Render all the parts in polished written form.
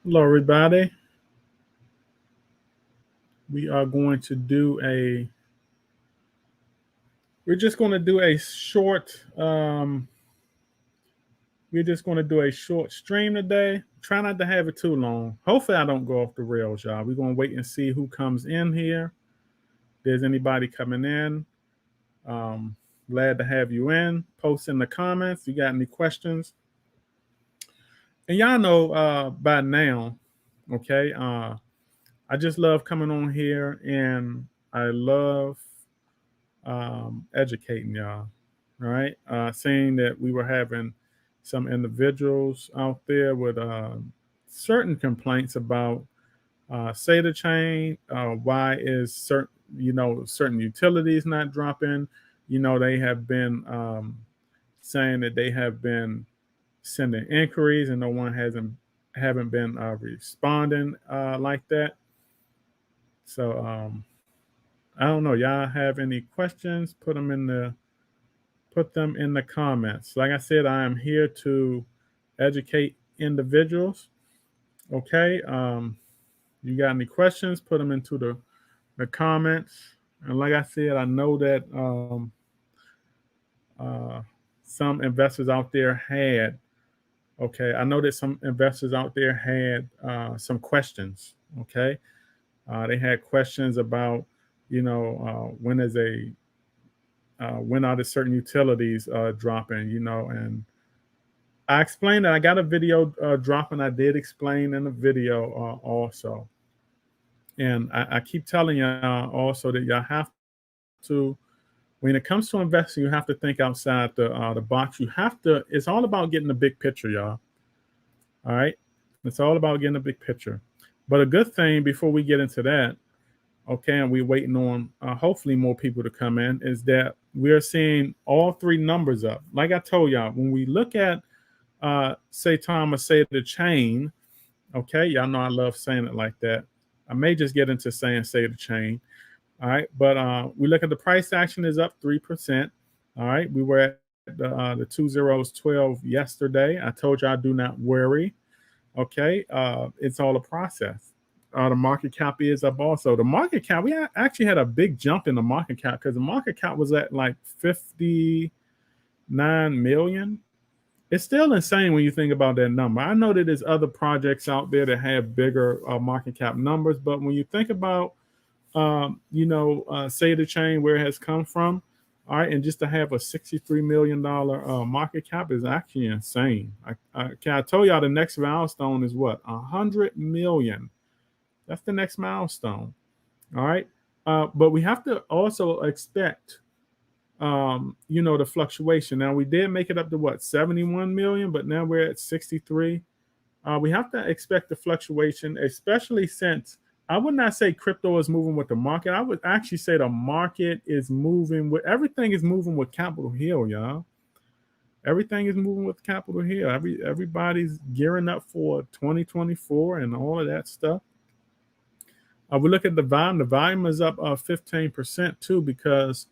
Hello, everybody. We are going to do a. We're just going to do a short. We're just going to do a short stream today. Try not to have it too long. Hopefully, I don't go off the rails, y'all. We're going to wait and see who comes in here. If there's anybody coming in. Um, Glad to have you in. Post in the comments. You got any questions? And y'all know by now, okay. I just love coming on here, and I love educating y'all. All right. Seeing that we were having some individuals out there with certain complaints about Saitachain. Why is certain utilities not dropping? They have been saying that they have been sending inquiries and no one haven't been responding like that. So I don't know. Y'all have any questions? Put them in the comments. Like I said, I am here to educate individuals. Okay. You got any questions? Put them into the comments. And like I said, I know that uh, some investors out there had. Okay, I know that some investors out there had some questions. Okay, they had questions about, when are the certain utilities dropping, and I explained that I got a video dropping. I did explain in the video also, and I keep telling y'all also that y'all have to, when it comes to investing, you have to think outside the box. You have to. It's all about getting the big picture, y'all. All right, it's all about getting the big picture. But a good thing before we get into that, okay, and we're waiting on hopefully more people to come in, is that we're seeing all three numbers up. Like I told y'all, when we look at Saitachain, okay, y'all know I love saying it like that. I may just get into saying Saitachain. All right, but we look at the price action is up 3%. All right, we were at the 2012 yesterday. I told y'all do not worry. Okay, it's all a process. The market cap is up also. The market cap, we actually had a big jump in the market cap because the market cap was at like 59 million. It's still insane when you think about that number. I know that there's other projects out there that have bigger market cap numbers, but when you think about, say the chain where it has come from, all right, and just to have a $63 million market cap is actually insane. I told y'all the next milestone is what, 100 million. That's the next milestone. All right, but we have to also expect the fluctuation. Now we did make it up to what, 71 million, but now we're at 63. We have to expect the fluctuation, especially since I would not say crypto is moving with the market. I would actually say the market is moving with everything is moving with Capitol Hill, y'all. Everything is moving with Capitol Hill. Everybody's gearing up for 2024 and all of that stuff. We look at the volume. The volume is up 15% too, because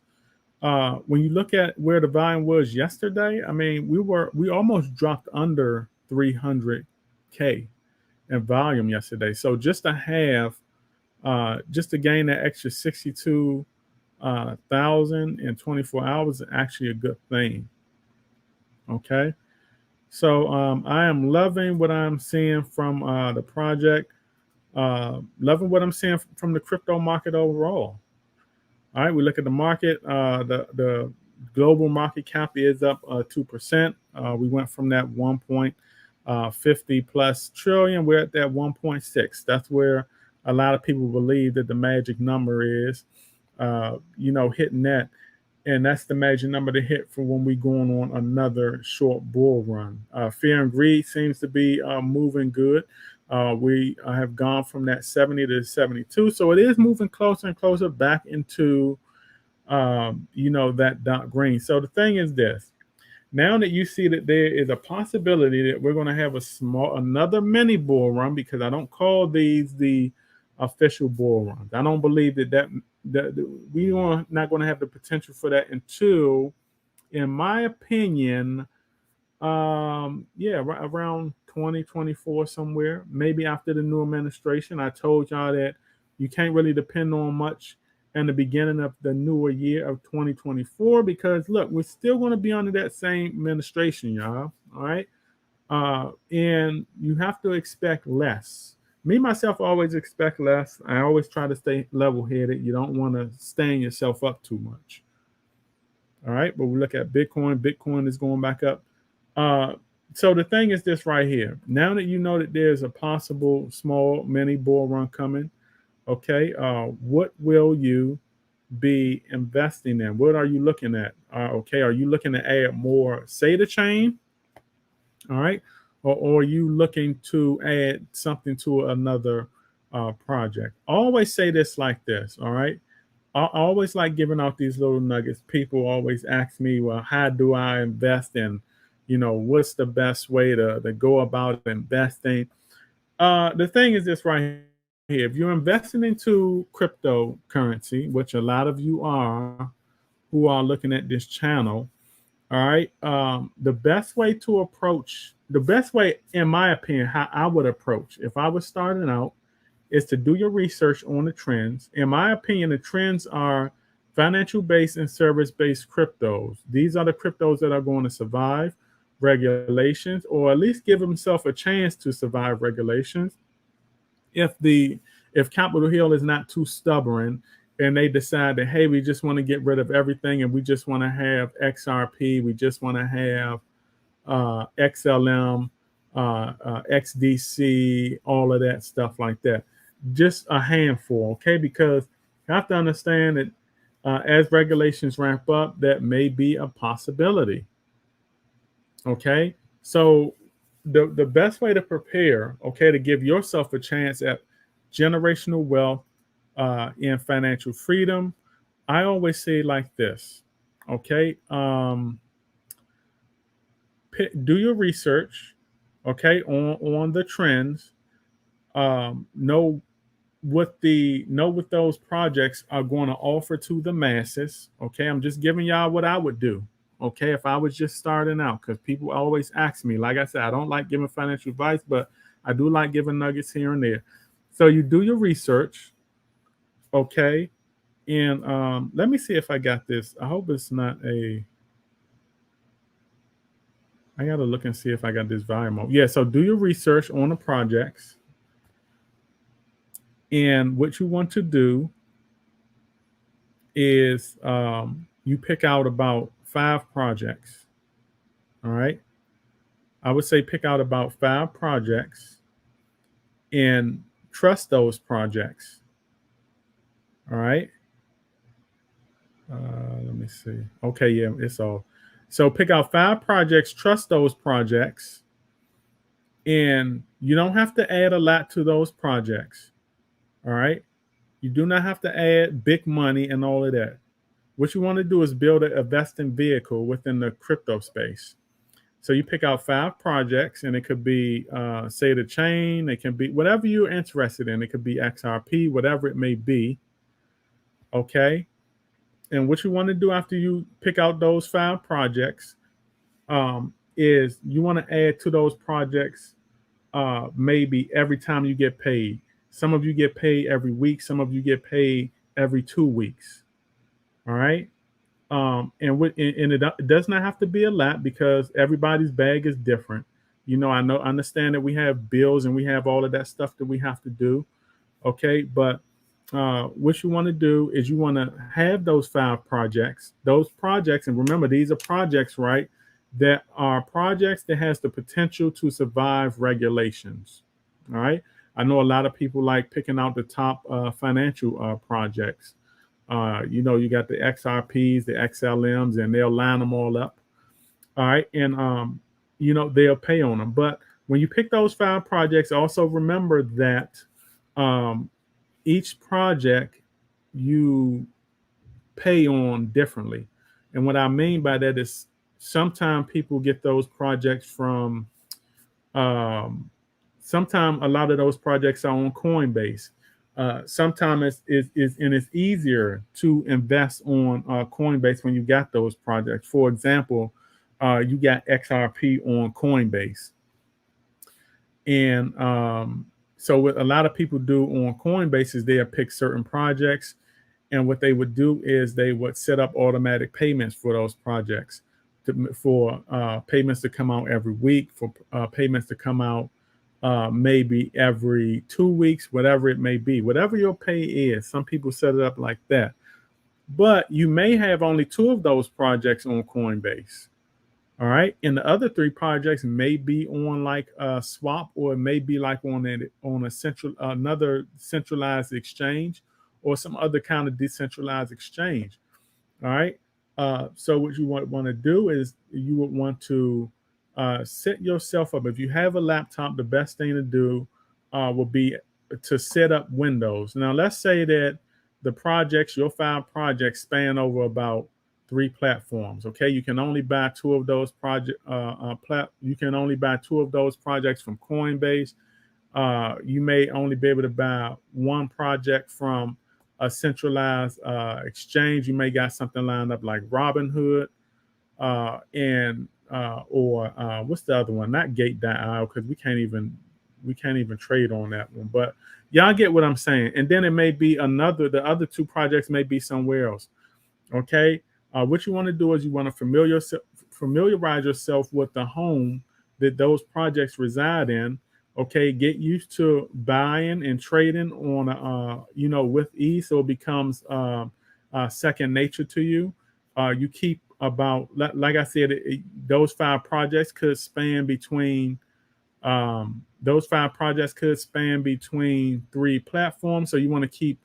when you look at where the volume was yesterday, I mean, we almost dropped under 300K in volume yesterday. So just to have, just to gain that extra 62,000 in 24 hours is actually a good thing. Okay. So I am loving what I'm seeing from the project, loving what I'm seeing from the crypto market overall. All right, we look at the market. The global market cap is up 2%. We went from that 1.50 plus trillion. We're at that 1.6. That's where a lot of people believe that the magic number is. Hitting that, and that's the magic number to hit for when we going on another short bull run. Fear and greed seems to be moving good. We have gone from that 70 to 72, so it is moving closer and closer back into that dark green. So the thing is this: now that you see that there is a possibility that we're going to have another mini bull run, because I don't call these the official bull runs. I don't believe that we are not going to have the potential for that until, in my opinion, around 2024 somewhere, maybe after the new administration. I told y'all that you can't really depend on much in the beginning of the newer year of 2024 because look, we're still going to be under that same administration, y'all. All right. And you have to expect less. Me, myself, always expect less. I always try to stay level headed. You don't want to stain yourself up too much. All right. But we look at Bitcoin. Bitcoin is going back up. So the thing is this right here. Now that you know that there's a possible small mini bull run coming, okay, what will you be investing in? What are you looking at? Okay, are you looking to add more Saitachain? All right, or are you looking to add something to another project? Always say this like this. All right, I always like giving out these little nuggets. People always ask me, well, how do I invest in? What's the best way to go about investing? The thing is this right here. If you're investing into cryptocurrency, which a lot of you are who are looking at this channel, all right, the best way, in my opinion, how I would approach if I was starting out is to do your research on the trends. In my opinion, the trends are financial based and service based cryptos. These are the cryptos that are going to survive regulations, or at least give themselves a chance to survive regulations. If Capitol Hill is not too stubborn and they decide that, hey, we just want to get rid of everything and we just want to have XRP, we just want to have XLM, XDC, all of that stuff like that. Just a handful, okay? Because you have to understand that as regulations ramp up, that may be a possibility. Okay, so the best way to prepare, okay, to give yourself a chance at generational wealth and financial freedom, I always say like this, okay, do your research, okay, on the trends, know what those projects are going to offer to the masses. Okay, I'm just giving y'all what I would do. Okay, if I was just starting out, because people always ask me, like I said, I don't like giving financial advice, but I do like giving nuggets here and there. So you do your research, okay, and let me see if I got this. I hope it's not a. I gotta look and see if I got this volume mode. Yeah, so do your research on the projects. And what you want to do is you pick out about 5 projects. All right. I would say pick out about 5 projects and trust those projects. All right. Let me see. Okay. Yeah, it's all. So pick out 5 projects, trust those projects, and you don't have to add a lot to those projects. All right. You do not have to add big money and all of that. What you want to do is build a investing vehicle within the crypto space. So you pick out 5 projects, and it could be, Saitachain, it can be whatever you're interested in. It could be XRP, whatever it may be. Okay. And what you want to do after you pick out those 5 projects is you want to add to those projects maybe every time you get paid. Some of you get paid every week. Some of you get paid every 2 weeks. All right. And it does not have to be a lot because everybody's bag is different. I understand that we have bills and we have all of that stuff that we have to do. Okay. But what you want to do is you want to have those 5 projects, and remember, these are projects, right? That are projects that has the potential to survive regulations. All right. I know a lot of people like picking out the top financial projects. You got the XRPs, the XLMs, and they'll line them all up. All right. And, they'll pay on them. But when you pick those 5 projects, also remember that each project you pay on differently. And what I mean by that is sometimes people get those projects from, sometimes a lot of those projects are on Coinbase. Sometimes it's easier to invest on Coinbase when you got those projects. For example, you got XRP on Coinbase. And so what a lot of people do on Coinbase is they'll pick certain projects, and what they would do is they would set up automatic payments for those projects, for payments to come out every week, for payments to come out maybe every 2 weeks, whatever it may be, whatever your pay is. Some people set it up like that. But you may have only 2 of those projects on Coinbase. All right. And the other 3 projects may be on like a swap, or it may be like on another centralized exchange, or some other kind of decentralized exchange. All right. So what you want to do is you would want to set yourself up. If you have a laptop, the best thing to do will be to set up Windows. Now, let's say that your 5 projects span over about 3 platforms. Okay, you can only buy 2 of those you can only buy 2 of those projects from Coinbase. You may only be able to buy 1 project from a centralized exchange. You may got something lined up like Robinhood, or what's the other one? Not Gate.io, because we can't even trade on that one. But y'all get what I'm saying. And then it may be the other 2 projects may be somewhere else. Okay. What you want to do is you want to familiarize yourself with the home that those projects reside in. Okay, get used to buying and trading on with ease, so it becomes second nature to you. You keep about, like I said, those 5 projects could span between 3 platforms. So you want to keep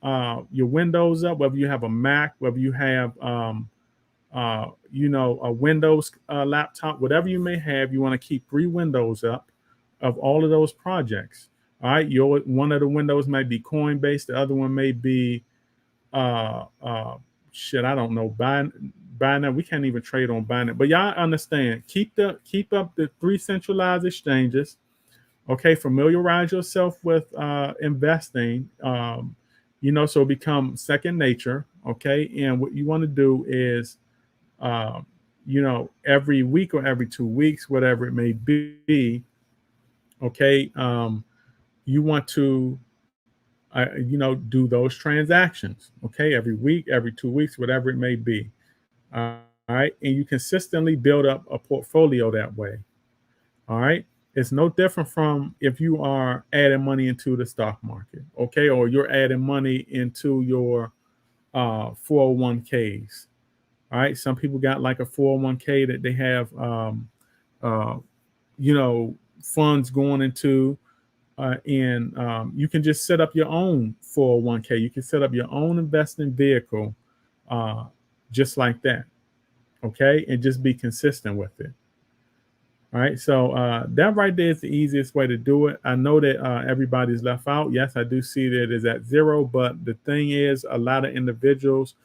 your Windows up, whether you have a Mac, whether you have a Windows laptop, whatever you may have. You want to keep 3 windows up of all of those projects. All right, one of the windows might be Coinbase, the other one may be I don't know, Binance. We can't even trade on Binance, but y'all understand. Keep up the 3 centralized exchanges. Okay, familiarize yourself with investing. So it becomes second nature. Okay, and what you want to do is, every week or every 2 weeks, whatever it may be. Okay, you want to do those transactions. Okay, every week, every 2 weeks, whatever it may be. All right, and you consistently build up a portfolio that way. All right, it's no different from if you are adding money into the stock market. Okay, or you're adding money into your 401ks. All right, some people got like a 401k that they have funds going into. And you can just set up your own 401k. You can set up your own investing vehicle just like that. Okay, and just be consistent with it. All right, so that right there is the easiest way to do it. I know that everybody's left out. Yes, I do see that it is at 0, but the thing is, a lot of individuals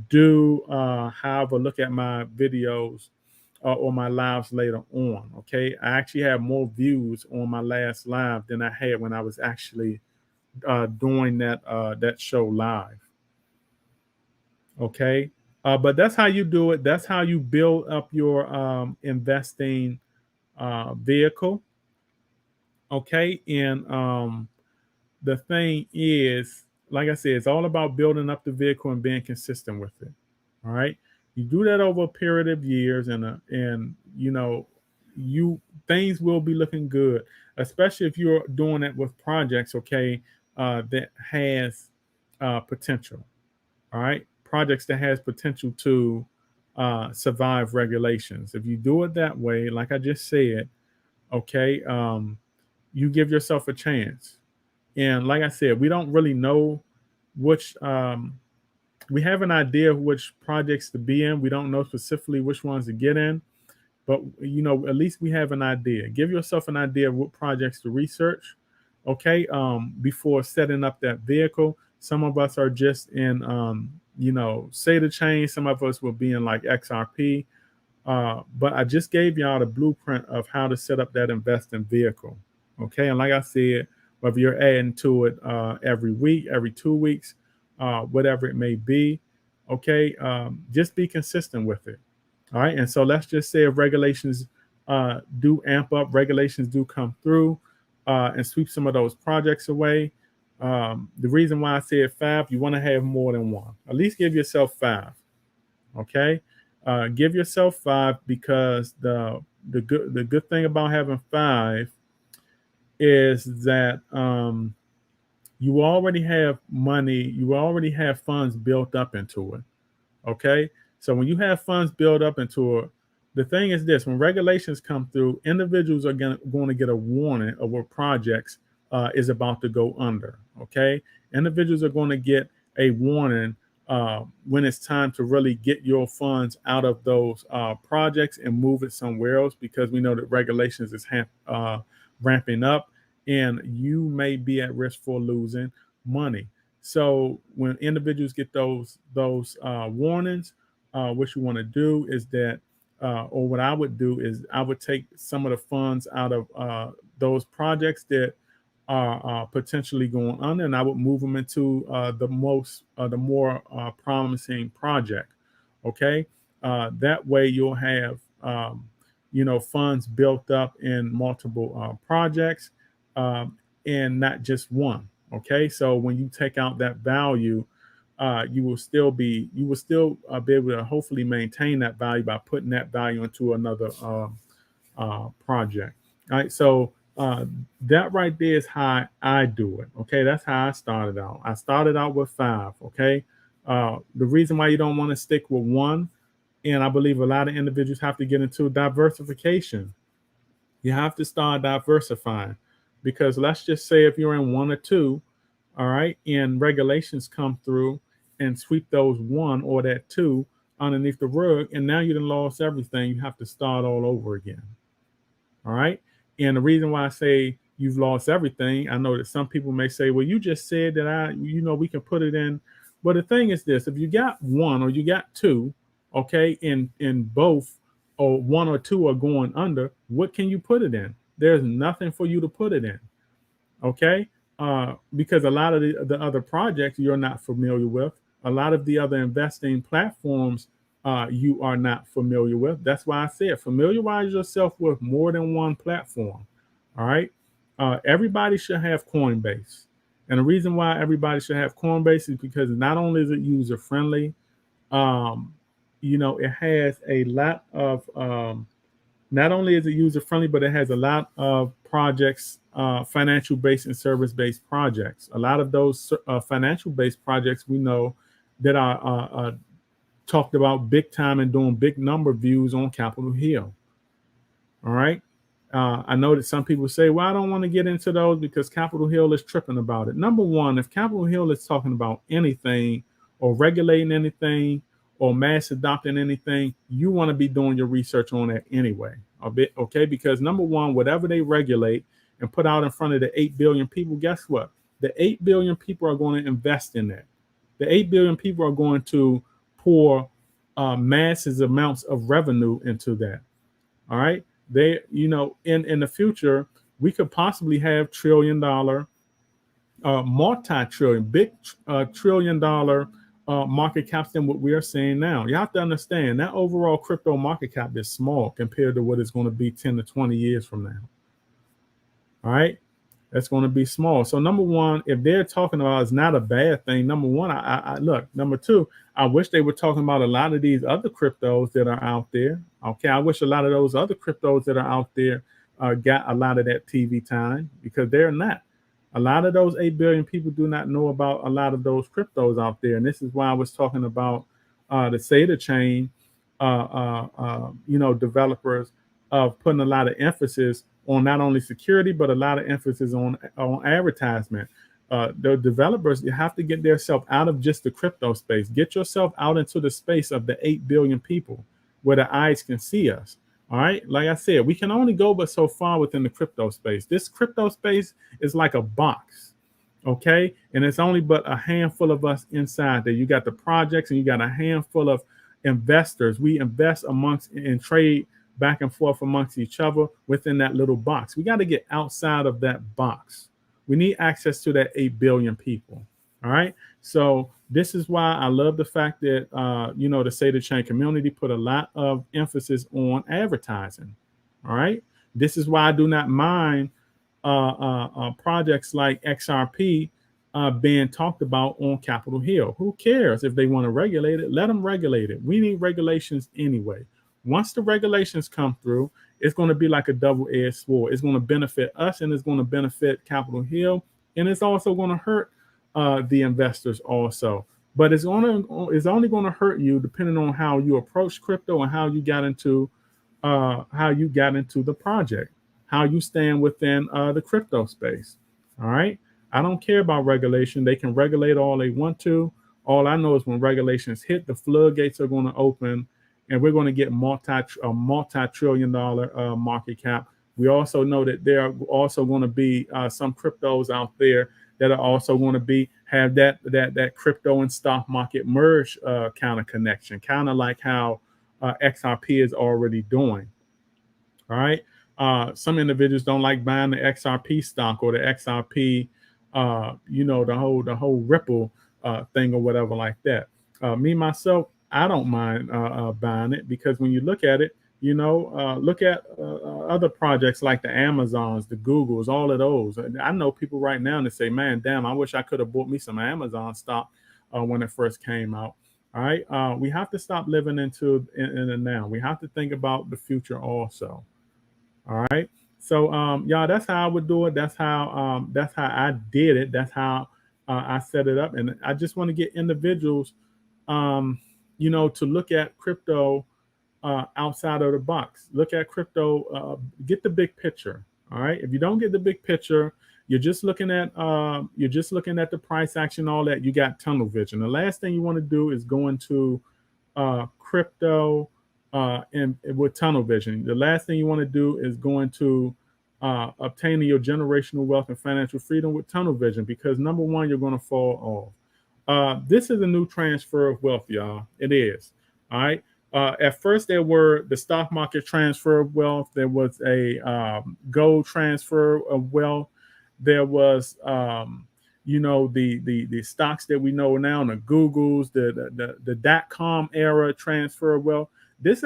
do have a look at my videos or my lives later on. Okay, I actually have more views on my last live than I had when I was actually doing that show live. Okay, but that's how you do it. That's how you build up your investing vehicle. Okay, and the thing is, like I said, it's all about building up the vehicle and being consistent with it. All right, you do that over a period of years, and things will be looking good, especially if you're doing it with projects. Okay, that has potential. All right, projects that has potential to survive regulations. If you do it that way, like I just said, okay, you give yourself a chance. And like I said, we don't really know which we have an idea of which projects to be in. We don't know specifically which ones to get in, but at least we have an idea. Give yourself an idea of what projects to research, okay, before setting up that vehicle. Some of us are just in Saitachain. Some of us will be in like XRP. But I just gave y'all the blueprint of how to set up that investing vehicle. Okay, and like I said, whether you're adding to it every week, every 2 weeks, whatever it may be, okay, just be consistent with it. All right, and so let's just say if regulations do amp up, regulations do come through and sweep some of those projects away. The reason why I said 5, you want to have more than one. At least give yourself 5. Okay, give yourself 5 because the good thing about having 5 is that you already have money, you already have funds built up into it. Okay, so when you have funds built up into it, the thing is this: when regulations come through, individuals are going to get a warning of what projects is about to go under. Okay, individuals are going to get a warning when it's time to really get your funds out of those projects and move it somewhere else, because we know that regulations is ramping up, and you may be at risk for losing money. So when individuals get those warnings, what you want to do is that, or what I would do is I would take some of the funds out of those projects that are potentially going under, and I would move them into the more promising project. Okay, that way you'll have funds built up in multiple projects, and not just one. Okay, so when you take out that value, you will still be able to hopefully maintain that value by putting that value into another project. All right, so that right there is how I do it. Okay, that's how I started out. I started out with 5. Okay, the reason why you don't want to stick with one, and I believe a lot of individuals have to get into diversification. You have to start diversifying, because let's just say if you're in 1 or 2, all right, and regulations come through and sweep those 1 or that 2 underneath the rug, and now you done lost everything. You have to start all over again. All right. And the reason why I say you've lost everything, I know that some people may say, well, you just said that we can put it in. But the thing is this: if you got 1 or you got 2, okay, in both, or 1 or 2 are going under, what can you put it in? There's nothing for you to put it in. Okay. Because a lot of the other projects you're not familiar with, a lot of the other investing platforms you are not familiar with. That's why I said familiarize yourself with more than one platform. All right. Everybody should have Coinbase. And the reason why everybody should have Coinbase is because not only is it user friendly, it has a lot of not only is it user friendly, but it has a lot of projects, financial based and service based projects. A lot of those financial based projects we know that are talked about big time and doing big number views on Capitol Hill. All right. I know that some people say, well, I don't want to get into those because Capitol Hill is tripping about it. Number one, if Capitol Hill is talking about anything or regulating anything or mass adopting anything, you want to be doing your research on that anyway. Okay, because number one, whatever they regulate and put out in front of the 8 billion people, guess what? The 8 billion people are going to invest in that. The 8 billion people are going to pour massive amounts of revenue into that. All right. They, in the future, we could possibly have $1 trillion, multi-trillion, big $1 trillion market caps than what we are seeing now. You have to understand that overall crypto market cap is small compared to what it's going to be 10 to 20 years from now. All right. That's going to be small. So number one, if they're talking about it's not a bad thing, number one, I look. Number two, I wish they were talking about a lot of these other cryptos that are out there. Okay, I wish a lot of those other cryptos that are out there got a lot of that TV time, because they're not. A lot of those 8 billion people do not know about a lot of those cryptos out there, and this is why I was talking about the Saitachain, developers of putting a lot of emphasis on not only security, but a lot of emphasis on advertisement. The developers, you have to get themselves out of just the crypto space. Get yourself out into the space of the 8 billion people where the eyes can see us. All right. Like I said, we can only go but so far within the crypto space. This crypto space is like a box. Okay. And it's only but a handful of us inside there. You got the projects and you got a handful of investors. We invest amongst and trade back and forth amongst each other within that little box. We got to get outside of that box. We need access to that 8 billion people. All right. So this is why I love the fact that, the Saitachain community put a lot of emphasis on advertising. All right. This is why I do not mind projects like XRP being talked about on Capitol Hill. Who cares if they want to regulate it? Let them regulate it. We need regulations anyway. Once the regulations come through, it's going to be like a double-edged sword. It's going to benefit us, and it's going to benefit Capitol Hill, and it's also going to hurt the investors also. But it's only going to hurt you depending on how you approach crypto and how you got into the project, how you stand within the crypto space. All right. I don't care about regulation. They can regulate all they want to. All I know is when regulations hit, the floodgates are going to open, and we're going to get multi-trillion-dollar market cap. We also know that there are also going to be some cryptos out there that are also going to have that crypto and stock market merge kind of connection, kind of like how XRP is already doing. All right. Some individuals don't like buying the XRP stock or the XRP, the whole Ripple thing or whatever like that. Me myself, I don't mind buying it because when you look at it, look at other projects like the Amazons, the Googles, all of those. I know people right now that say, "Man, damn, I wish I could have bought me some Amazon stock when it first came out." All right. We have to stop living in the now. We have to think about the future also. All right. So y'all, that's how I would do it. That's how I did it. That's how I set it up. And I just want to get individuals to look at crypto outside of the box. Look at crypto, get the big picture. All right. If you don't get the big picture, you're just looking at the price action, all that. You got tunnel vision. The last thing you want to do is go into crypto and with tunnel vision. The last thing you want to do is go into obtaining your generational wealth and financial freedom with tunnel vision, because number one, you're going to fall off. This is a new transfer of wealth, y'all. It is. All right. At first, there were the stock market transfer of wealth. There was a gold transfer of wealth. There was, the stocks that we know now, the Googles, the .com era transfer of wealth. This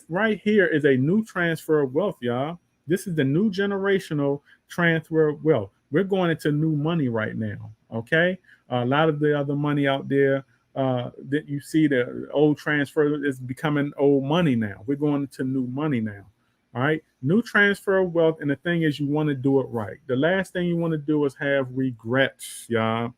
right here is a new transfer of wealth, y'all. This is the new generational transfer of wealth. We're going into new money right now. Okay, a lot of the other money out there that you see, the old transfer is becoming old money now. We're going into new money now. All right, new transfer of wealth. And the thing is, you want to do it right. The last thing you want to do is have regrets, y'all.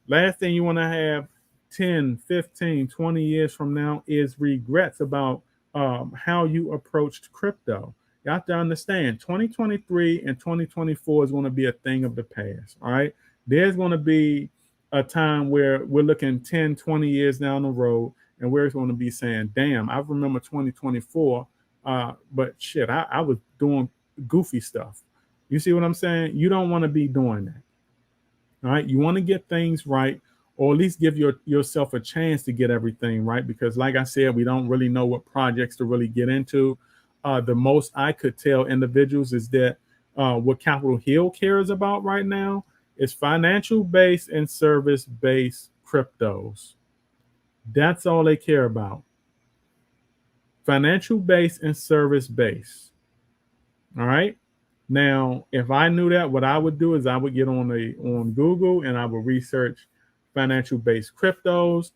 Last thing you want to have 10, 15, 20 years from now is regrets about how you approached crypto. You have to understand 2023 and 2024 is going to be a thing of the past. All right. There's going to be a time where we're looking 10, 20 years down the road, and we're going to be saying, damn, I remember 2024. But shit, I was doing goofy stuff. You see what I'm saying? You don't want to be doing that. All right. You want to get things right, or at least give yourself a chance to get everything right. Because like I said, we don't really know what projects to really get into. The most I could tell individuals is that what Capitol Hill cares about right now is financial based and service based cryptos. That's all they care about. Financial based and service based. All right. Now, if I knew that, what I would do is I would get on Google and I would research financial based cryptos.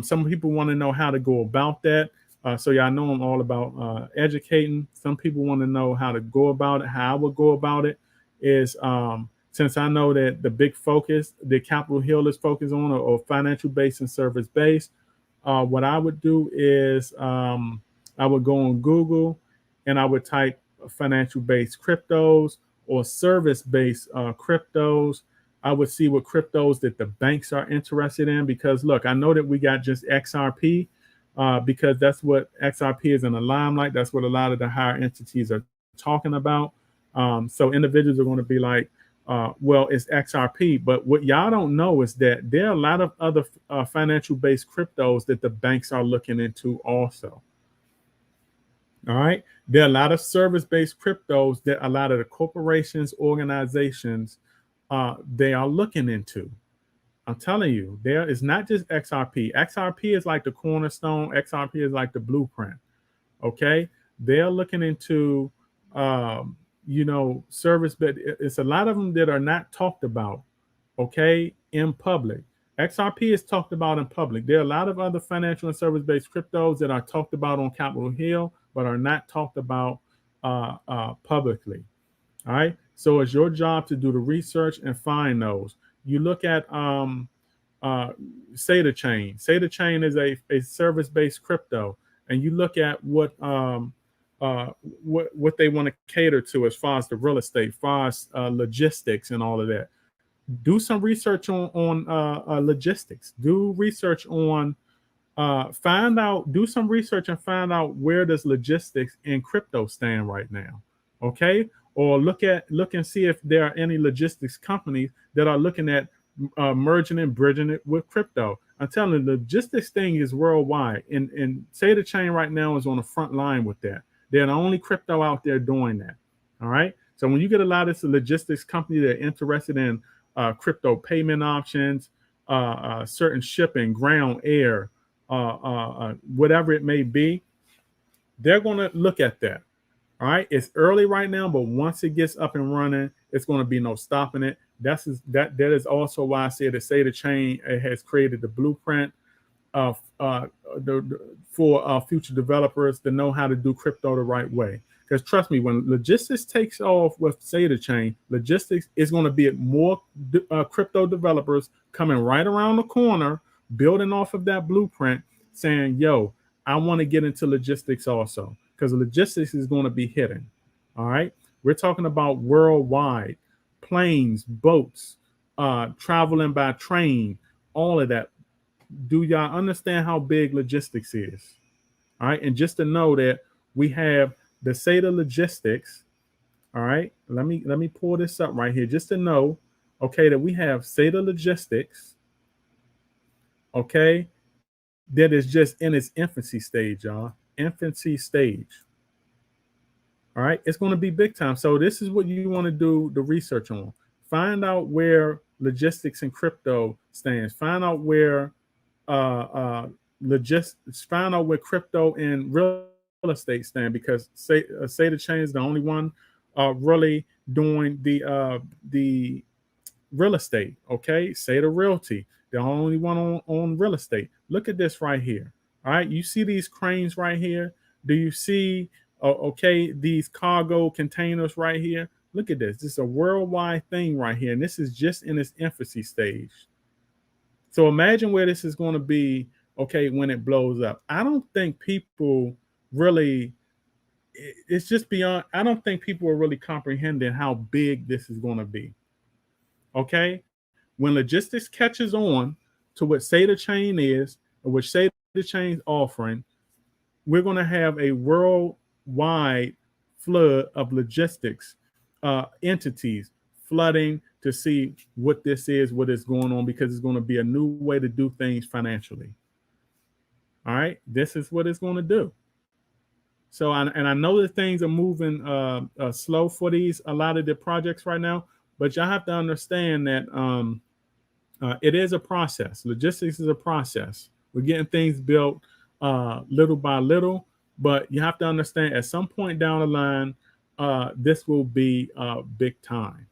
Some people want to know how to go about that. So y'all know I'm all about educating. Some people want to know how to go about it. How I would go about it is since I know that the big focus, the Capitol Hill is focused on, or financial based and service based, what I would do is I would go on Google and I would type financial based cryptos or service based cryptos. I would see what cryptos that the banks are interested in, because look, I know that we got just XRP because that's what XRP is in the limelight. That's what a lot of the higher entities are talking about. So individuals are going to be like, well, it's XRP. But what y'all don't know is that there are a lot of other financial based cryptos that the banks are looking into also. All right. There are a lot of service-based cryptos that a lot of the corporations, organizations, they are looking into. I'm telling you, there is not just XRP. XRP is like the cornerstone. XRP is like the blueprint. Okay. They're looking into service, but it's a lot of them that are not talked about, okay, in public. XRP is talked about in public. There are a lot of other financial and service-based cryptos that are talked about on Capitol Hill, but are not talked about publicly. All right. So it's your job to do the research and find those. You look at Saitachain. Saitachain is a service-based crypto, and you look at what they want to cater to as far as the real estate, as far as logistics and all of that. Do some research on logistics. Do research on do some research and find out where does logistics in crypto stand right now. Okay, or look and see if there are any logistics companies that are looking at merging and bridging it with crypto. I'm telling you, the logistics thing is worldwide, and Saitachain right now is on the front line with that. They're the only crypto out there doing that. All right. So when you get a lot of logistics companies that are interested in crypto payment options, certain shipping, ground, air, whatever it may be, they're going to look at that. All right. It's early right now, but once it gets up and running, it's going to be no stopping it. That is also why I said that Saitachain has created the blueprint for future developers to know how to do crypto the right way. Because trust me, when logistics takes off with Saitachain, logistics is going to be more crypto developers coming right around the corner, building off of that blueprint, saying, yo, I want to get into logistics also, because logistics is going to be hitting. All right. We're talking about worldwide, planes, boats, traveling by train, all of that. Do y'all understand how big logistics is? All right. And just to know that we have the SATA logistics. All right. Let me pull this up right here just to know, okay, that we have SATA logistics. Okay. That is just in its infancy stage, y'all. Infancy stage. All right. It's going to be big time. So this is what you want to do the research on. Find out where logistics and crypto stands. Find out where logistics. Find out where crypto and real estate stand, because Saitachain is the only one really doing the real estate. Okay, Saita Realty, the only one on real estate. Look at this right here. All right, you see these cranes right here? Do you see these cargo containers right here? Look at this. This is a worldwide thing right here, and this is just in its infancy stage. So imagine where this is going to be, okay, when it blows up. I don't think people really, it's just beyond, I don't think people are really comprehending how big this is going to be. Okay? When logistics catches on to what Saitachain is, or what Saitachain's offering, we're going to have a worldwide flood of logistics entities flooding to see what this is, what is going on, because it's going to be a new way to do things financially. All right, this is what it's going to do. So, I know that things are moving slow for a lot of the projects right now, but y'all have to understand that it is a process. Logistics is a process. We're getting things built little by little, but you have to understand at some point down the line, this will be big time.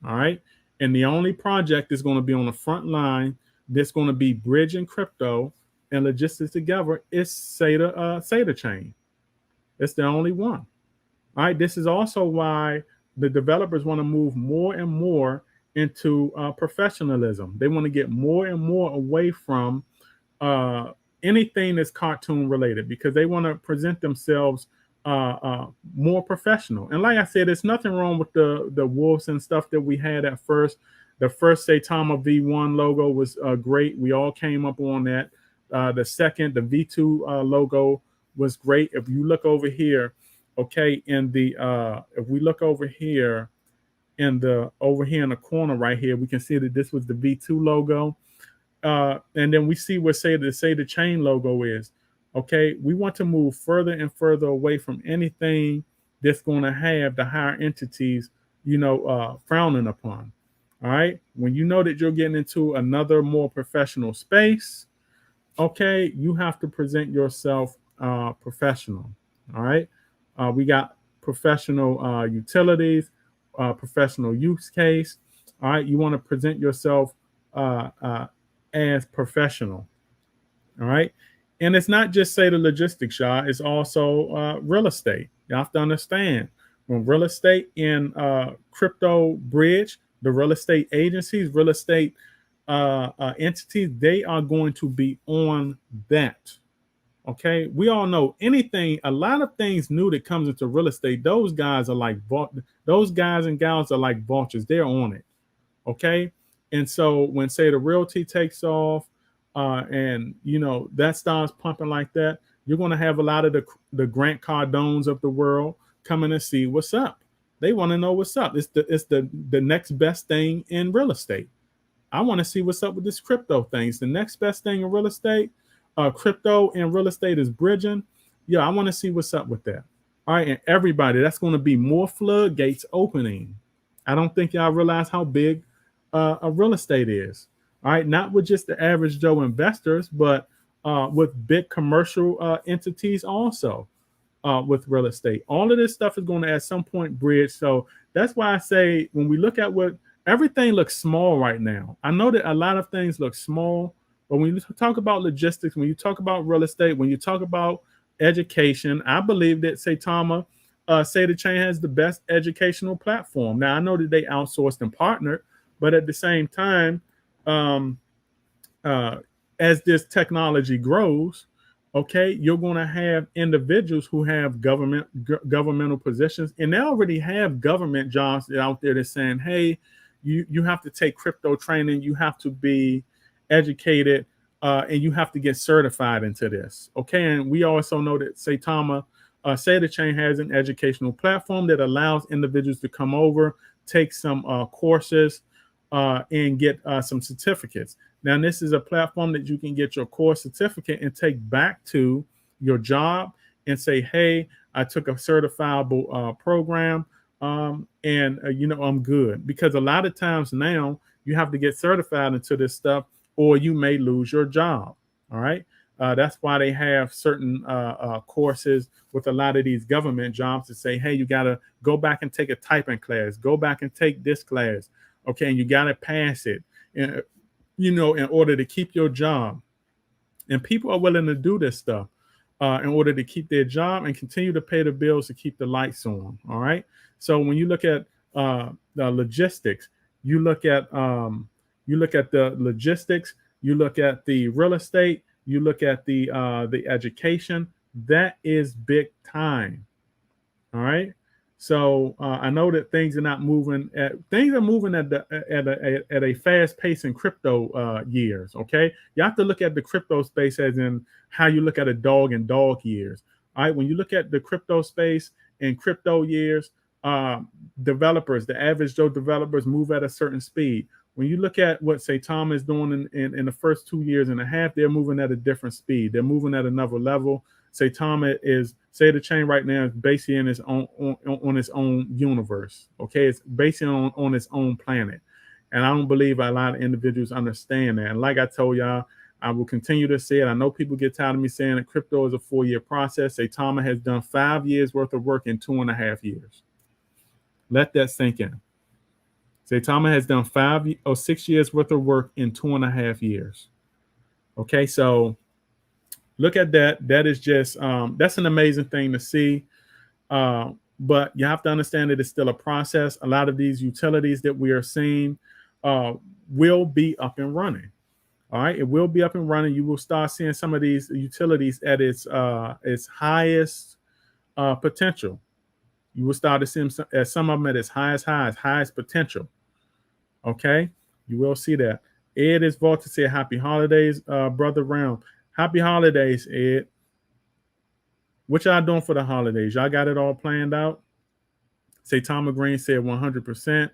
All right. And the only project that's going to be on the front line that's going to be bridging crypto and logistics together is Saitachain. It's the only one. All right. This is also why the developers want to move more and more into professionalism. They want to get more and more away from anything that's cartoon related, because they want to present themselves more professional. And like I said, there's nothing wrong with the wolves and stuff that we had at first. The first Saitama V1 logo was great. We all came up on that. The second, the V2 logo was great. If you look over here, okay, if we look over here in the corner right here, we can see that this was the V2 logo. And then we see where the Saitachain logo is. Okay, we want to move further and further away from anything that's going to have the higher entities, frowning upon. All right, when you know that you're getting into another more professional space, okay, you have to present yourself professional. All right, we got professional utilities, professional use case. All right, you want to present yourself as professional. All right. And it's not just say the logistics, y'all. It's also real estate. You have to understand when real estate and crypto bridge, the real estate agencies, real estate entities, they are going to be on that. Okay. We all know anything, a lot of things new that comes into real estate, those guys are like, those guys and gals are like vultures. They're on it. Okay. And so when say the realty takes off, and that starts pumping like that, you're going to have a lot of the Grant Cardones of the world coming and see what's up. They want to know what's up. It's the next best thing in real estate. I want to see what's up with this crypto thing. It's the next best thing in real estate. Crypto and real estate is bridging. Yeah, I want to see what's up with that. All right, and everybody, that's going to be more floodgates opening. I don't think y'all realize how big a real estate is. All right, not with just the average Joe investors, but with big commercial entities also with real estate. All of this stuff is going to at some point bridge. So that's why I say when we look at what everything looks small right now. I know that a lot of things look small, but when you talk about logistics, when you talk about real estate, when you talk about education, I believe that Saitachain has the best educational platform. Now I know that they outsourced and partnered, but at the same time, as this technology grows, okay, you're going to have individuals who have governmental positions, and they already have government jobs out there that's saying, hey, you have to take crypto training, you have to be educated, and you have to get certified into this. Okay, and we also know that Saitachain has an educational platform that allows individuals to come over, take some courses, and get some certificates. Now, this is a platform that you can get your course certificate and take back to your job and say, hey, I took a certifiable program, and I'm good. Because a lot of times now you have to get certified into this stuff or you may lose your job. All right. That's why they have certain courses with a lot of these government jobs to say, hey, you got to go back and take a typing class, go back and take this class. Okay. And you got to pass it, and, in order to keep your job. And people are willing to do this stuff in order to keep their job and continue to pay the bills to keep the lights on. All right. So when you look at the logistics, you look at the logistics, you look at the real estate, you look at the education. That is big time. All right. So I know that things are not moving. Things are moving at a fast pace in crypto years. Okay, you have to look at the crypto space as in how you look at a dog in dog years. All right, when you look at the crypto space in crypto years, developers, the average Joe developers move at a certain speed. When you look at what Saitama is doing in the first 2 years and a half, they're moving at a different speed. They're moving at another level. Saitachain right now is basically in its own on its own universe. Okay, it's basically on its own planet, and I don't believe a lot of individuals understand that. And like I told y'all, I will continue to say it. I know people get tired of me saying that crypto is a 4-year process. Saitama has done 5 years worth of work in 2.5 years. Let that sink in. Saitama has done 5 or 6 years worth of work in 2.5 years. Okay, so look at that. That is just that's an amazing thing to see. But you have to understand that it's still a process. A lot of these utilities that we are seeing will be up and running. All right, it will be up and running. You will start seeing some of these utilities at its highest potential. You will start to see some of them at its highest potential. Okay, you will see that. Ed is vault to say happy holidays, brother Round. Happy holidays, Ed. What y'all doing for the holidays? Y'all got it all planned out? Say Tom Green said 100%.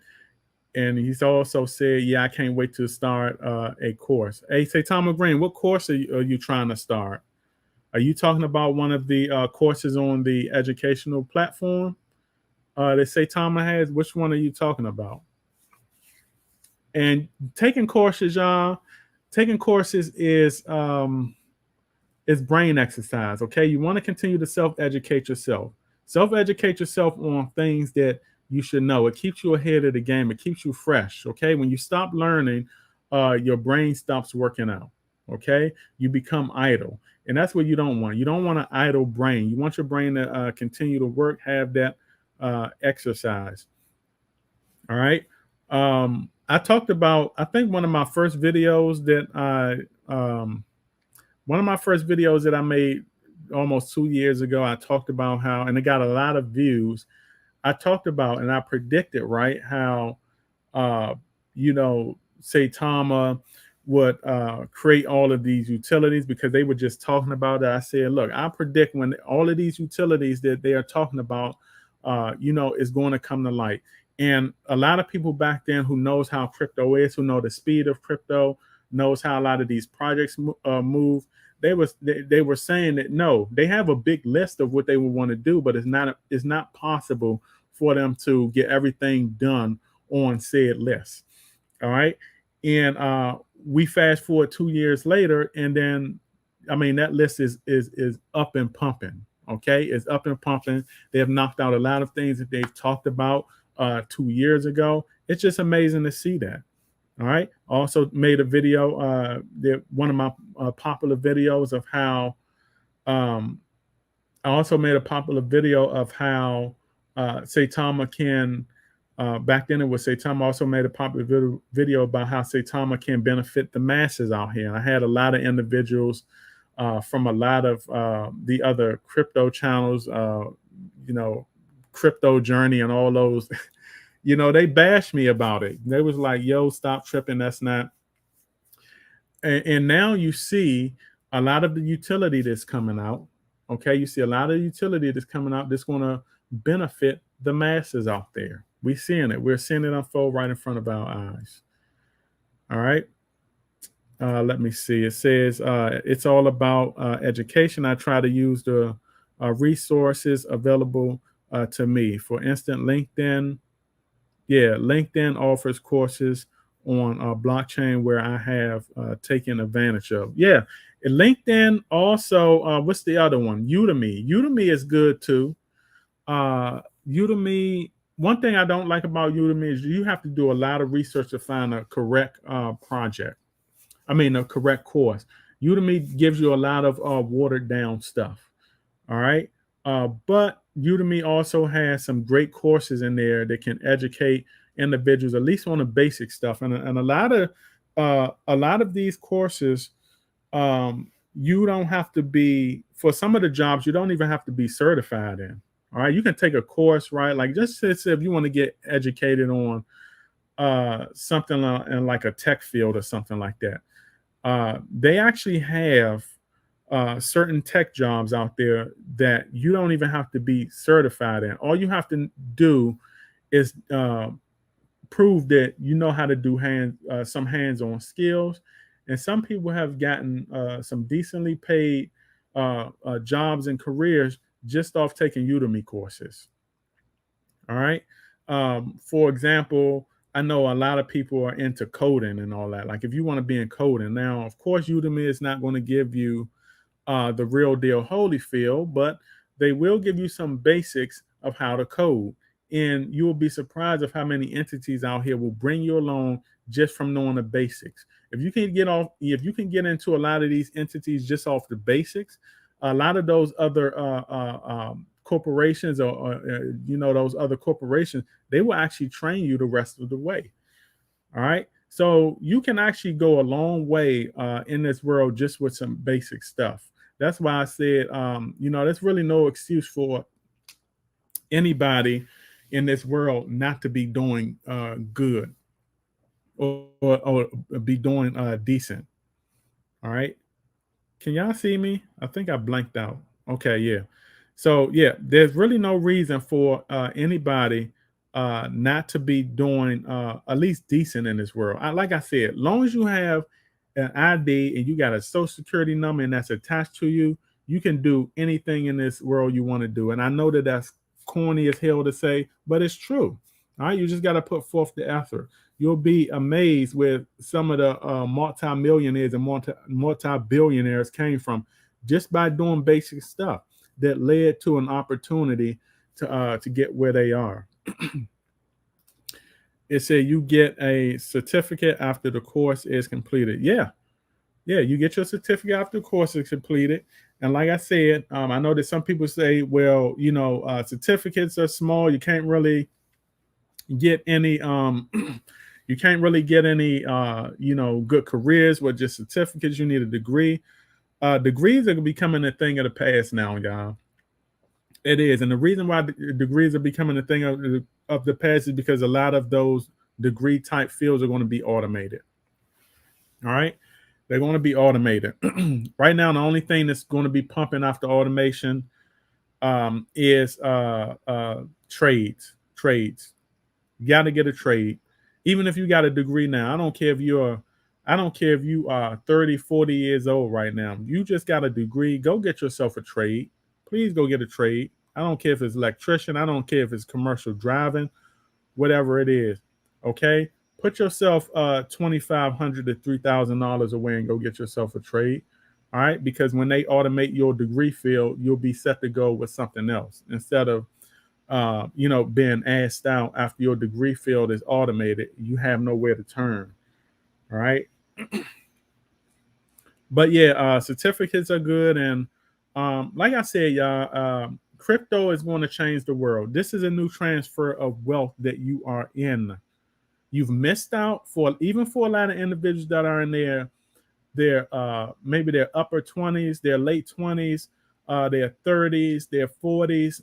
And he's also said, yeah, I can't wait to start a course. Hey, say Tom Green, what course are you trying to start? Are you talking about one of the courses on the educational platform that say Tom has? Which one are you talking about? And taking courses, y'all, is brain exercise. Okay, you want to continue to self-educate yourself. Self-educate yourself on things that you should know. It keeps you ahead of the game. It keeps you fresh. Okay. When you stop learning, your brain stops working out. Okay. You become idle. And that's what you don't want. You don't want an idle brain. You want your brain to continue to work, have that exercise. All right. I talked about, I think one of my first videos that one of my first videos that I made almost 2 years ago, I talked about how, and it got a lot of views. I talked about and I predicted, right, how uh, Saitama would create all of these utilities because they were just talking about it. I said, look, I predict when all of these utilities that they are talking about, is going to come to light. And a lot of people back then who knows how crypto is, who know the speed of crypto, knows how a lot of these projects move. They were saying that no, they have a big list of what they would want to do, but it's not possible for them to get everything done on said list. All right. And we fast forward 2 years later, and then I mean that list is up and pumping. Okay, it's up and pumping. They have knocked out a lot of things that they've talked about 2 years ago. It's just amazing to see that. All right. Also made a video, one of my popular videos of how I also made a popular video of how Saitama can, back then it was Saitama, also made a popular video about how Saitama can benefit the masses out here. And I had a lot of individuals from a lot of the other crypto channels, Crypto Journey and all those, they bashed me about it. They was like, yo, stop tripping. That's not. And now you see a lot of the utility that's coming out. Okay, you see a lot of utility that's coming out that's going to benefit the masses out there. We're seeing it. We're seeing it unfold right in front of our eyes. All right. Let me see. It says it's all about education. I try to use the resources available to me. For instance, LinkedIn. Yeah, LinkedIn offers courses on blockchain where I have taken advantage of. Yeah, and LinkedIn also. What's the other one? Udemy. Udemy is good too. Udemy. One thing I don't like about Udemy is you have to do a lot of research to find a correct project. I mean, a correct course. Udemy gives you a lot of watered down stuff. All right. But Udemy also has some great courses in there that can educate individuals, at least on the basic stuff. And a lot of these courses, you don't have to be, for some of the jobs, you don't even have to be certified in. All right. You can take a course, right? Like just say if you want to get educated on something in like a tech field or something like that. They actually have certain tech jobs out there that you don't even have to be certified in. All you have to do is prove that you know how to do some hands-on skills. And some people have gotten some decently paid jobs and careers just off taking Udemy courses. All right. For example, I know a lot of people are into coding and all that. Like if you want to be in coding, now, of course, Udemy is not going to give you the real deal Holyfield, but they will give you some basics of how to code. And you will be surprised of how many entities out here will bring you along just from knowing the basics. If you can get into a lot of these entities just off the basics, a lot of those other corporations or those other corporations, they will actually train you the rest of the way. All right. So you can actually go a long way in this world just with some basic stuff. That's why I said, there's really no excuse for anybody in this world not to be doing good or be doing decent. All right. Can y'all see me? I think I blanked out. Okay, yeah. So yeah, there's really no reason for anybody not to be doing at least decent in this world. Like I said, long as you have an ID and you got a social security number and that's attached to you, you can do anything in this world you want to do. And I know that that's corny as hell to say, but it's true. All right, you just got to put forth the effort. You'll be amazed where some of the multi-millionaires and multi-billionaires came from just by doing basic stuff that led to an opportunity to get where they are. It said you get a certificate after the course is completed. Yeah, you get your certificate after the course is completed. And like I said, I know that some people say, well, certificates are small. You can't really get any you can't really get any good careers with just certificates. You need a degree. Degrees are becoming a thing of the past now, y'all. It is. And the reason why degrees are becoming a thing of the past is because a lot of those degree type fields are going to be automated. All right. They're going to be automated. Right now, the only thing that's going to be pumping after automation is trades. Trades. You got to get a trade. Even if you got a degree now, I don't care if you are 30, 40 years old right now. You just got a degree. Go get yourself a trade. Please go get a trade. I don't care if it's electrician. I don't care if it's commercial driving, whatever it is. Okay. Put yourself $2,500 to $3,000 away and go get yourself a trade. All right. Because when they automate your degree field, you'll be set to go with something else instead of being asked out after your degree field is automated. You have nowhere to turn. All right. But yeah, certificates are good. And like I said, y'all, crypto is going to change the world. This is a new transfer of wealth that you are in. You've missed out for a lot of individuals that are in their maybe their upper 20s, their late 20s, their 30s, their 40s.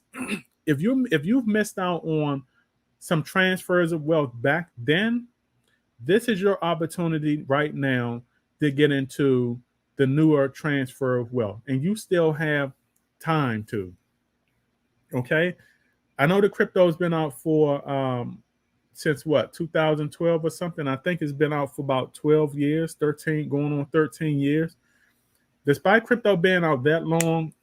If you've missed out on some transfers of wealth back then, this is your opportunity right now to get into the newer transfer of wealth, and you still have time to. Okay, I know the crypto's been out for since what 2012 or something. I think it's been out for about 12 years, 13, going on 13 years. Despite crypto being out that long,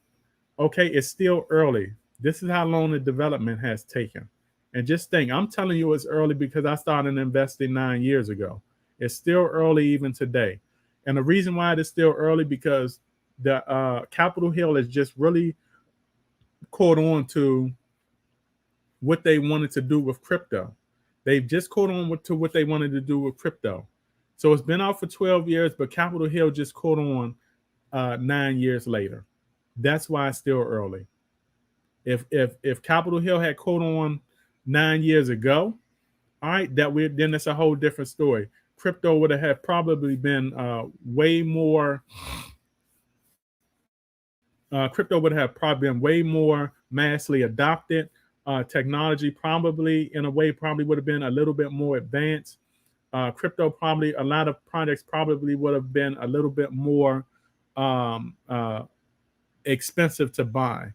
okay, it's still early. This is how long the development has taken. And just think, I'm telling you it's early because I started investing 9 years ago. It's still early even today. And the reason why it is still early because the Capitol Hill has just really caught on to what they wanted to do with crypto. They've just caught on to what they wanted to do with crypto. So it's been out for 12 years, but Capitol Hill just caught on 9 years later. That's why it's still early. If Capitol Hill had caught on 9 years ago, all right, then it's a whole different story. Crypto would have probably been way more. Crypto would have probably been way more massively adopted. Technology probably, in a way, probably would have been a little bit more advanced. Crypto probably, a lot of projects probably would have been a little bit more expensive to buy.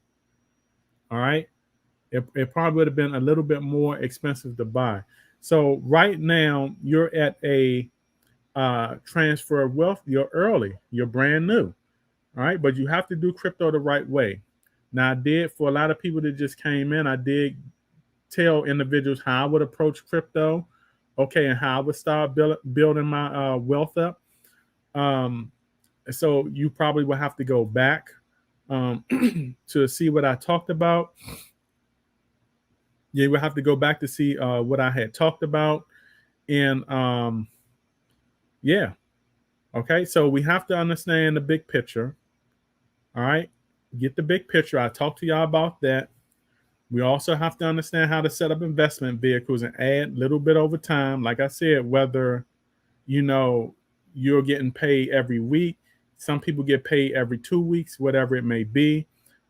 All right. It probably would have been a little bit more expensive to buy. So right now you're at a transfer of wealth. You're early. You're brand new. All right. But you have to do crypto the right way. Now, I did, for a lot of people that just came in, I did tell individuals how I would approach crypto. Okay. And how I would start building my wealth up. So you probably will have to go back to see what I talked about. You will have to go back to see what I had talked about. And yeah. Okay. So we have to understand the big picture. All right. Get the big picture. I talked to y'all about that. We also have to understand how to set up investment vehicles and add a little bit over time. Like I said, whether, you're getting paid every week. Some people get paid every 2 weeks, whatever it may be.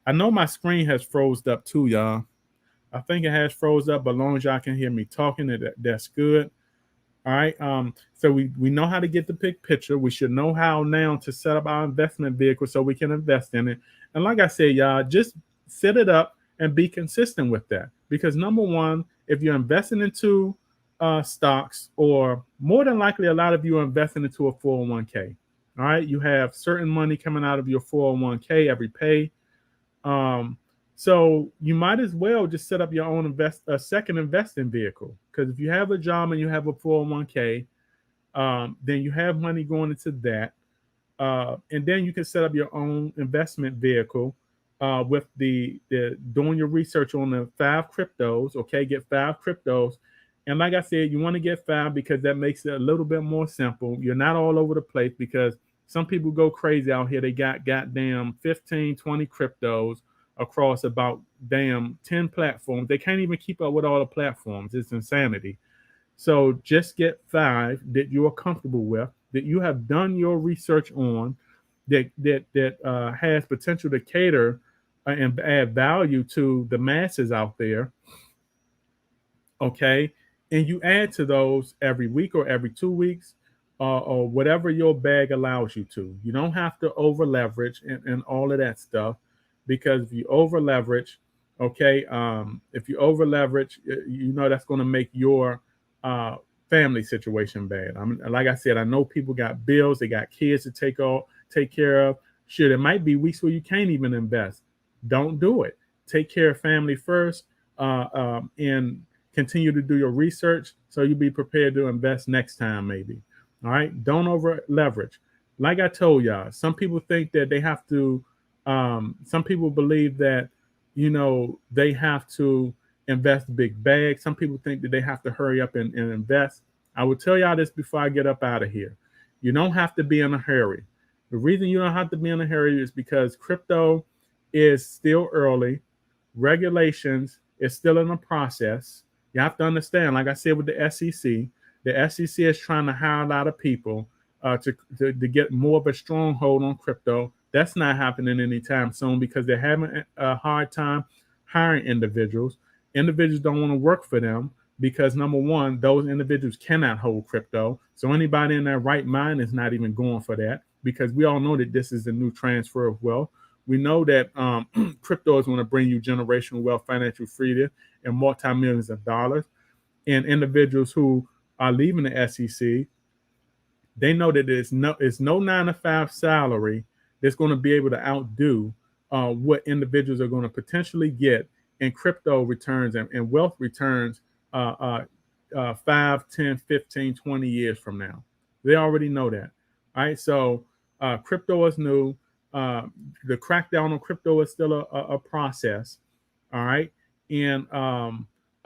I know my screen has froze up too, y'all. I think it has froze up, but as long as y'all can hear me talking, that's good. All right. So we know how to get the big picture. We should know how now to set up our investment vehicle so we can invest in it. And like I said, y'all, just set it up and be consistent with that. Because number one, if you're investing into stocks, or more than likely, a lot of you are investing into a 401k. All right. You have certain money coming out of your 401k every pay. So you might as well just set up your own second investing vehicle. Because if you have a job and you have a 401k, then you have money going into that. And then you can set up your own investment vehicle with the doing your research on the 5 cryptos. Okay, get 5 cryptos. And like I said, you want to get 5 because that makes it a little bit more simple. You're not all over the place because some people go crazy out here. They got goddamn 15, 20 cryptos across about damn 10 platforms. They can't even keep up with all the platforms. It's insanity. So just get 5 that you are comfortable with, that you have done your research on, that has potential to cater and add value to the masses out there. Okay, and you add to those every week or every 2 weeks, or whatever your bag allows you to. You don't have to over leverage and all of that stuff, because if you over leverage, okay, if you over leverage, you know that's going to make your uh, family situation bad. I mean, like I said, I know people got bills, they got kids to take care of. Sure, there might be weeks where you can't even invest. Don't do it. Take care of family first, and continue to do your research so you be prepared to invest next time, maybe. All right. Don't over leverage. Like I told y'all, some people think that they have to, some people believe that, they have to invest big bags. Some people think that they have to hurry up and invest. I will tell y'all this before I get up out of here. You don't have to be in a hurry. The reason you don't have to be in a hurry is because crypto is still early. Regulations is still in the process. You have to understand, like I said with the SEC is trying to hire a lot of people to get more of a stronghold on crypto. That's not happening anytime soon because they're having a hard time hiring individuals. Individuals don't want to work for them because, number one, those individuals cannot hold crypto. So anybody in their right mind is not even going for that, because we all know that this is the new transfer of wealth. We know that crypto is going to bring you generational wealth, financial freedom, and multi-millions of dollars. And individuals who are leaving the SEC, they know that it's no 9-to-5 salary that's going to be able to outdo what individuals are going to potentially get in crypto returns and wealth returns 5, 10, 15, 20 years from now. They already know that. All right. So crypto is new. The crackdown on crypto is still a process. All right. And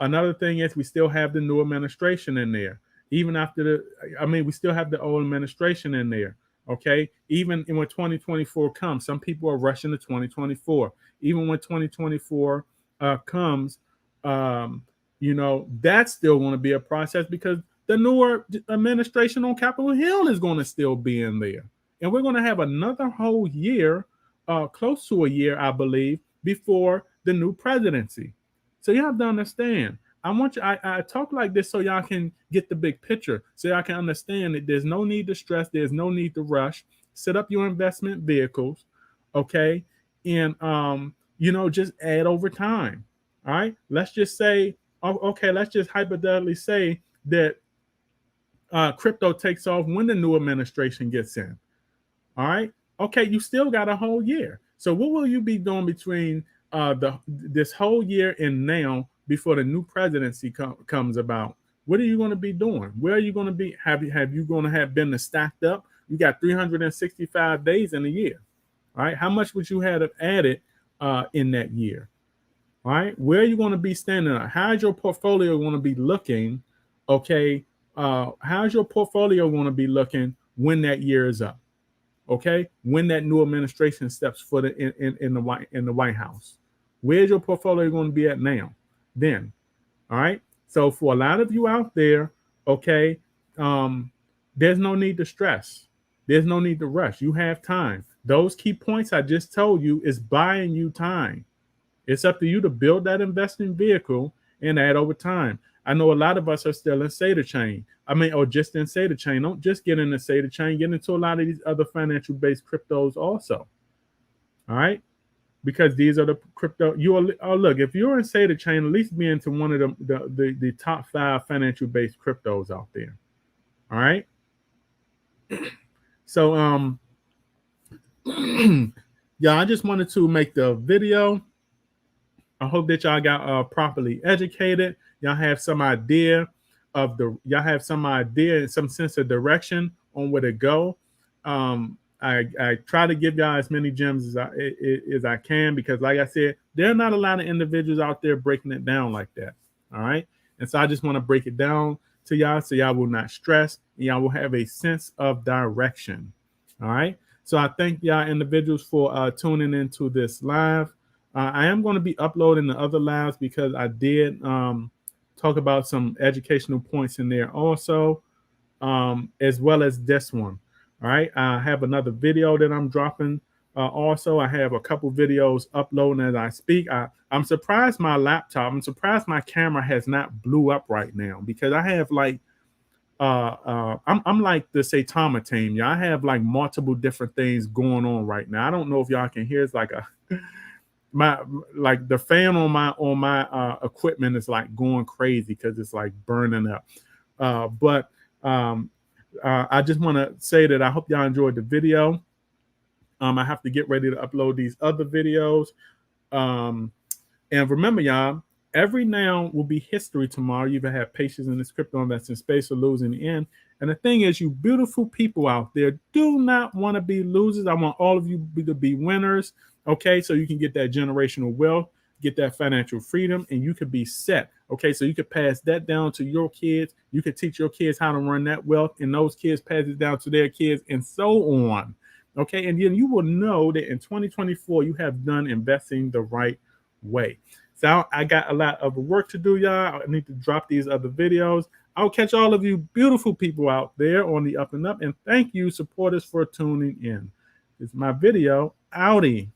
another thing is we still have the new administration in there. Even after we still have the old administration in there. Okay. Even when 2024 comes, some people are rushing to 2024. Even when 2024 comes, that's still going to be a process because the newer administration on Capitol Hill is going to still be in there. And we're going to have another whole year, close to a year, I believe, before the new presidency. So you have to understand. I talk like this so y'all can get the big picture, so y'all can understand that there's no need to stress, there's no need to rush. Set up your investment vehicles, okay, and just add over time. All right, let's just say, let's just hypothetically say that crypto takes off when the new administration gets in. All right. Okay, you still got a whole year. So what will you be doing between this whole year and now before the new presidency comes about? What are you going to be doing? Where are you going to be? Have you going to have been stacked up? You got 365 days in a year. All right. How much would you have added in that year? All right. Where are you going to be standing at? How's your portfolio going to be looking? Okay. How's your portfolio going to be looking when that year is up? Okay, when that new administration steps foot in the White House, where's your portfolio going to be at now? Then, all right. So for a lot of you out there, okay, there's no need to stress. There's no need to rush. You have time. Those key points I just told you is buying you time. It's up to you to build that investing vehicle and add over time. I know a lot of us are still in Saitachain. Or just in Saitachain. Don't just get into Saitachain. Get into a lot of these other financial-based cryptos also. All right? Because these are the crypto. Look, if you're in Saitachain, at least be into one of the top 5 financial-based cryptos out there. All right? So, yeah, I just wanted to make the video. I hope that y'all got properly educated. Y'all have some idea and some sense of direction on where to go. I try to give y'all as many gems as I can, because like I said, there are not a lot of individuals out there breaking it down like that. All right. And so I just want to break it down to y'all so y'all will not stress and y'all will have a sense of direction. All right. So I thank y'all individuals for tuning into this live. I am going to be uploading the other lives because I did talk about some educational points in there also, as well as this one. All right. I have another video that I'm dropping. Also, I have a couple videos uploading as I speak. I'm surprised I'm surprised my camera has not blew up right now, because I have like I'm like the Saitachain. Yeah, I have like multiple different things going on right now. I don't know if y'all can hear. It's like a my like the fan on my equipment is like going crazy because it's like burning up. But I just want to say that I hope y'all enjoyed the video. I have to get ready to upload these other videos. And remember, y'all, every now will be history tomorrow. You either have patience in this crypto investing space or losing the end. And the thing is, you beautiful people out there do not want to be losers. I want all of you to be winners. Okay, so you can get that generational wealth, get that financial freedom, and you could be set. Okay, so you could pass that down to your kids. You could teach your kids how to run that wealth, and those kids pass it down to their kids, and so on. Okay, and then you will know that in 2024 you have done investing the right way. So I got a lot of work to do, y'all. I need to drop these other videos. I'll catch all of you beautiful people out there on the up and up, and thank you supporters for tuning in. It's my video. Outie.